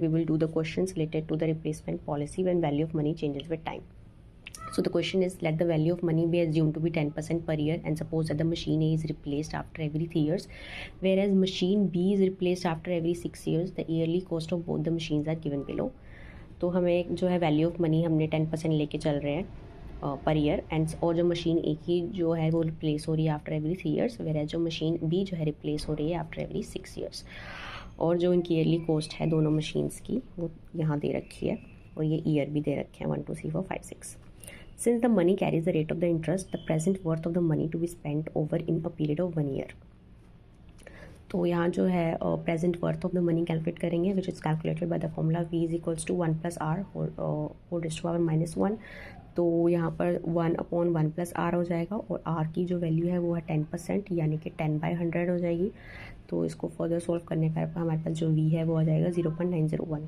we will do the questions related to the replacement policy when value of money changes with time. So the question is, let the value of money be assumed to be 10% per year and suppose that the machine A is replaced after every 3 years, whereas machine B is replaced after every 6 years. The yearly cost of both the machines are given below. तो हमें जो है value of money हमने 10% लेके चल रहे हैं per year and, और जो मशीन ए की जो है वो रिप्लेस हो रही है आफ्टर एवरी 3 years, वेराज जो मशीन बी जो है रिप्लेस हो रही है आफ्टर एवरी 6 years. और जो इनकी ईयरली कॉस्ट है दोनों मशीन्स की वो यहाँ दे रखी है और ये ईयर भी दे रखे हैं 1 2 3 4 5 6. Since the money carries the rate of the interest, the present worth of the money to be spent over in a period of 1 year. तो यहाँ जो है present worth of the money calculate करेंगे which is calculated by the formula v is equals to 1 + r whole raised to power -1. तो यहाँ पर 1/1 + r हो जाएगा और r की जो वैल्यू है वो है 10%, यानी कि 10/100 हो जाएगी. तो इसको फर्दर सोल्व करने पर हमारे पास जो v है वो आ जाएगा 0.901.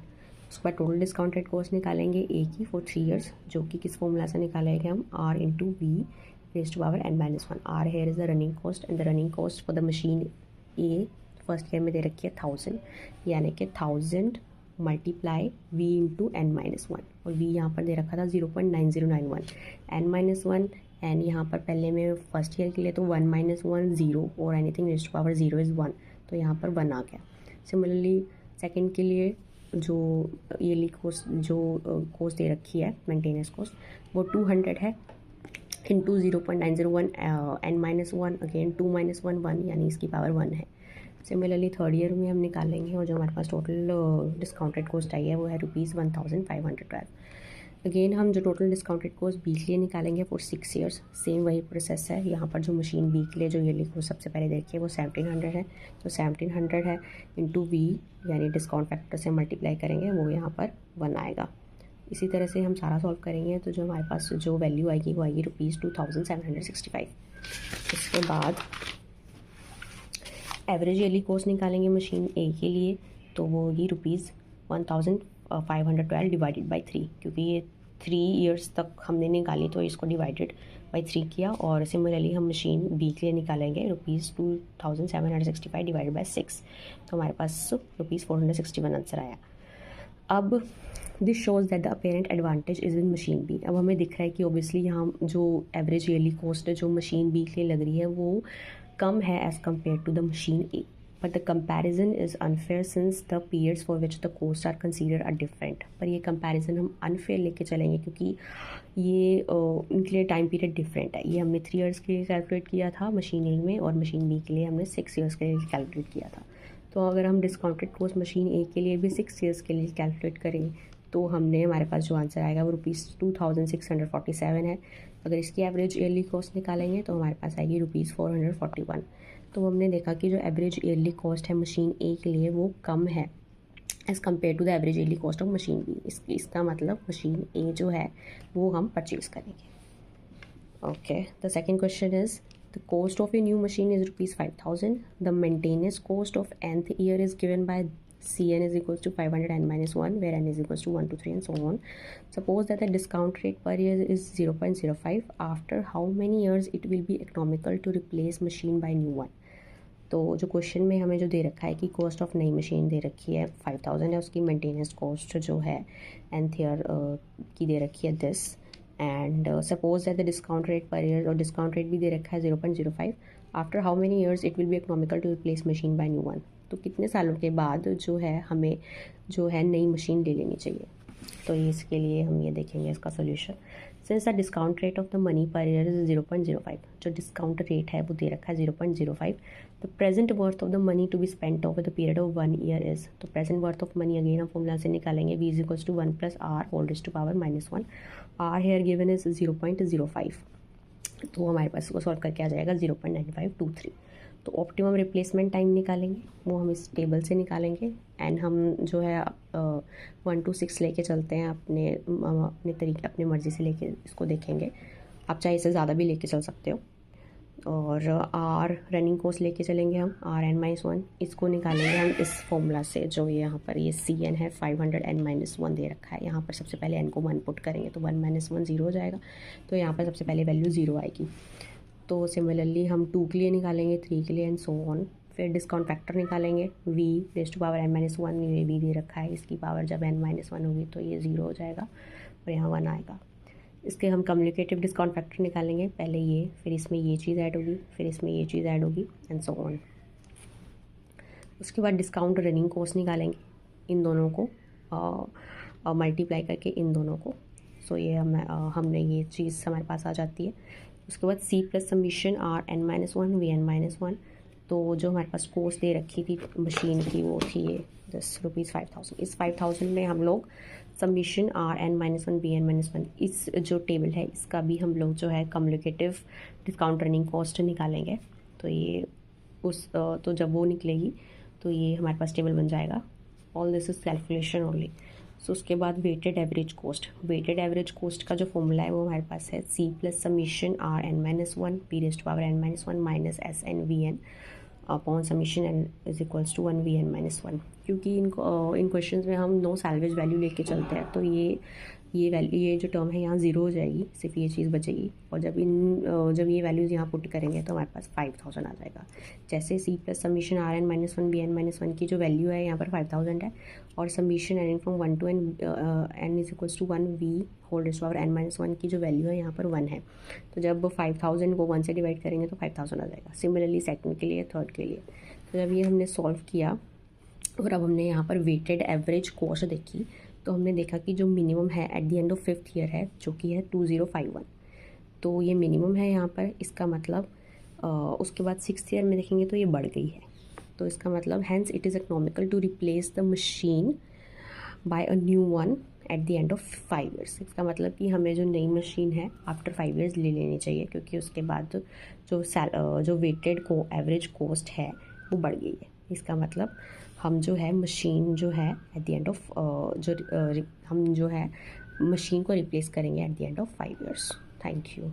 उसके बाद टोटल डिस्काउंटेड कॉस्ट निकालेंगे ए की फॉर 3 years, जो कि किस फॉर्मूला से निकालेंगे हम r × v raised to power n-1. r here is the running cost and the running cost for the machine A first year में दे रखी है 1000, यानी कि 1000 मल्टीप्लाई v × n-1 और v यहाँ पर दे रखा था 0.9091 n-1 एन यहाँ पर पहले में फर्स्ट ईयर के लिए तो 1 - 1 0 और anything raised to power 0 is 1, तो यहाँ पर 1 आ गया. सिमिलरली सेकंड के लिए जो ईयरली कॉस्ट जो कॉस्ट दे रखी है मेंटेनेंस कॉस्ट वो 200 है इंटू 0.901 n-1 अगेन 2 - 1 1, यानी इसकी पावर 1 है. सिमिलरली थर्ड ईयर में हम निकालेंगे और जो हमारे पास टोटल डिस्काउंटेड कॉस्ट आई है वो है ₹1512. अगेन हम जो टोटल डिस्काउंटेड कॉस्ट बी के लिए निकालेंगे फॉर 6 years, सेम वही प्रोसेस है. यहाँ पर जो मशीन बी के लिए जो ईयरली कॉस्ट सबसे पहले देखिए वो 1700 है, तो 1700 है इंटू वी यानी डिस्काउंट फैक्टर से मल्टीप्लाई करेंगे वो यहाँ पर 1 आएगा. इसी तरह से हम सारा सॉल्व करेंगे तो जो हमारे पास जो वैल्यू आएगी वो आएगी ₹2765. इसके बाद एवरेज ईयरली कॉस्ट निकालेंगे मशीन ए के लिए तो वो होगी ₹1512 डिवाइडेड बाई 3, क्योंकि ये 3 years तक हमने निकाली तो इसको डिवाइडेड बाई 3 किया. और सिमिलरली हम मशीन बी के लिए निकालेंगे ₹2765 डिवाइडेड बाई 6, तो हमारे पास ₹461 आंसर आया. अब this shows that the apparent advantage is in machine B. अब हमें दिख रहा है कि ओबियसली यहाँ जो एवरेज ईयरली कॉस्ट है जो मशीन बी के लिए लग रही है वो कम है as compared to the machine A, but the comparison is unfair since the periods for which the cost are considered are different. पर ये कंपैरिजन हम अनफेयर लेके चलेंगे क्योंकि ये इनके लिए टाइम पीरियड डिफरेंट है. ये हमने 3 years के लिए कैलकुलेट किया था मशीन ए में और मशीन बी के लिए हमने 6 years के लिए कैलकुलेट किया था. तो अगर हम डिस्काउंटेड कॉस्ट मशीन ए के लिए भी 6 years के लिए कैलकुलेट करें तो हमारे पास जो आंसर आएगा वो ₹2647 है. अगर इसकी एवरेज ईयरली कॉस्ट निकालेंगे तो हमारे पास आएगी ₹441. तो हमने देखा कि जो एवरेज ईयरली कॉस्ट है मशीन ए के लिए वो कम है as compared to the average yearly cost of machine B. इसका मतलब मशीन ए जो है वो हम परचेज़ करेंगे. Okay, the second question is the cost of a new machine is ₹5000. The maintenance cost of nth year is given by Cn is equals to 500 n-1, where n is equals to 1 to 3 and so on. Suppose that the discount rate per year is 0.05. After how many years it will be economical to replace machine by new one? तो जो question में हमें जो दे रखा है कि cost of नई machine दे रखी है 5000 है, उसकी मेंटेनेंस कॉस्ट जो है nth ईयर की दे रखी है this, and suppose that the discount rate per year और डिस्काउंट रेट भी दे रखा है 0.05. After how many years it will be economical to replace machine by new one. तो कितने सालों के बाद जो है हमें जो है नई मशीन ले लेनी चाहिए. तो इसके लिए हम ये देखेंगे इसका solution. Since the discount rate of the money per year is 0.05, जो डिस्काउंट रेट है वो दे रखा है 0.05. The present worth of the money to be spent over the period of 1 year is, तो present worth of money again हम formula से निकालेंगे v is equals to 1 + r whole raised to power -1. r here given is 0.05, तो हमारे पास इसको solve करके आ जाएगा 0.9523. तो ऑप्टिमम रिप्लेसमेंट टाइम निकालेंगे वो हम इस टेबल से निकालेंगे एंड हम जो है 1 to 6 लेके चलते हैं अपने तरीके अपने मर्ज़ी से लेके इसको देखेंगे. आप चाहे इसे ज़्यादा भी लेके चल सकते हो. और आर रनिंग कॉस्ट लेके चलेंगे हम Rn-1, इसको निकालेंगे हम इस फॉर्मूला से जो ये यहाँ पर ये Cn है 500 n-1 दे रखा है. यहाँ पर सबसे पहले n को 1 पुट करेंगे तो 1 - 1 0 हो जाएगा, तो यहाँ पर सबसे पहले वैल्यू 0 आएगी. तो सिमिलरली हम 2 के लिए निकालेंगे, 3 के लिए एंड सो ऑन. फिर डिस्काउंट फैक्टर निकालेंगे, v raise to power n-1, ये भी दे रखा है, इसकी पावर जब n-1 होगी तो ये 0 हो जाएगा और यहाँ 1 आएगा। इसके हम कम्युनिकेटिव डिस्काउंट फैक्टर निकालेंगे, पहले ये, फिर इसमें ये चीज़ ऐड होगी, फिर इसमें ये चीज़ ऐड होगी एंड सो ऑन। उसके बाद डिस्काउंट रनिंग कॉस्ट निकालेंगे, इन दोनों को मल्टीप्लाई करके इन दोनों को। सो ये हमने ये चीज़ हमारे पास आ जाती है। उसके बाद c plus summation r(n-1) vn-1, तो जो हमारे पास कॉस्ट दे रखी थी मशीन की वो थी ये ₹5,000। इस 5,000 में हम लोग समीशन r(n-1) vn-1, इस जो टेबल है इसका भी हम लोग जो है कम्युनिकेटिव डिस्काउंट रनिंग कॉस्ट निकालेंगे। तो ये तो जब वो निकलेगी तो ये हमारे पास टेबल बन जाएगा। All this is calculation only. So उसके बाद weighted average cost, weighted average cost का जो फॉर्मूला है वो हमारे पास है c plus summation r(n-1) p raise to power n-1 minus SN/Vn upon summation n is equals to 1 Vn-1। क्योंकि इन क्वेश्चंस में हम नो सैल्वेज वैल्यू लेके चलते हैं, तो ये जो टर्म है यहाँ 0 हो जाएगी, सिर्फ ये चीज़ बचेगी। और जब ये वैल्यूज़ यहाँ पुट करेंगे तो हमारे पास 5,000 आ जाएगा। जैसे c plus summation r(n-1) vn-1 की जो वैल्यू है यहाँ पर 5,000 है, और summation n from 1 to n is equals to 1 v whole raise to power n-1 की जो वैल्यू है यहाँ पर 1 है। तो जब 5,000 को 1 से डिवाइड करेंगे तो 5,000 आ जाएगा। सिमिलरली सेकंड के लिए, थर्ड के लिए। तो जब ये हमने सॉल्व किया और अब हमने यहाँ पर वेटेड एवरेज कॉस्ट देखी, तो हमने देखा कि जो मिनिमम है eight the end of 5th year है, जो कि है 2051, तो ये मिनिमम है यहाँ पर। इसका मतलब उसके बाद 6th ईयर में देखेंगे तो ये बढ़ गई है। तो इसका मतलब hence it is economical to replace the machine by a new one at the end of 5 years. इसका मतलब कि हमें जो नई मशीन है आफ्टर 5 ईयर्स ले लेनी चाहिए, क्योंकि उसके बाद जो वेटेड एवरेज कॉस्ट है वो बढ़ गई है। इसका मतलब हम जो है मशीन जो है एट द एंड ऑफ हम जो है मशीन को रिप्लेस करेंगे eight the end of 5 years. Thank you.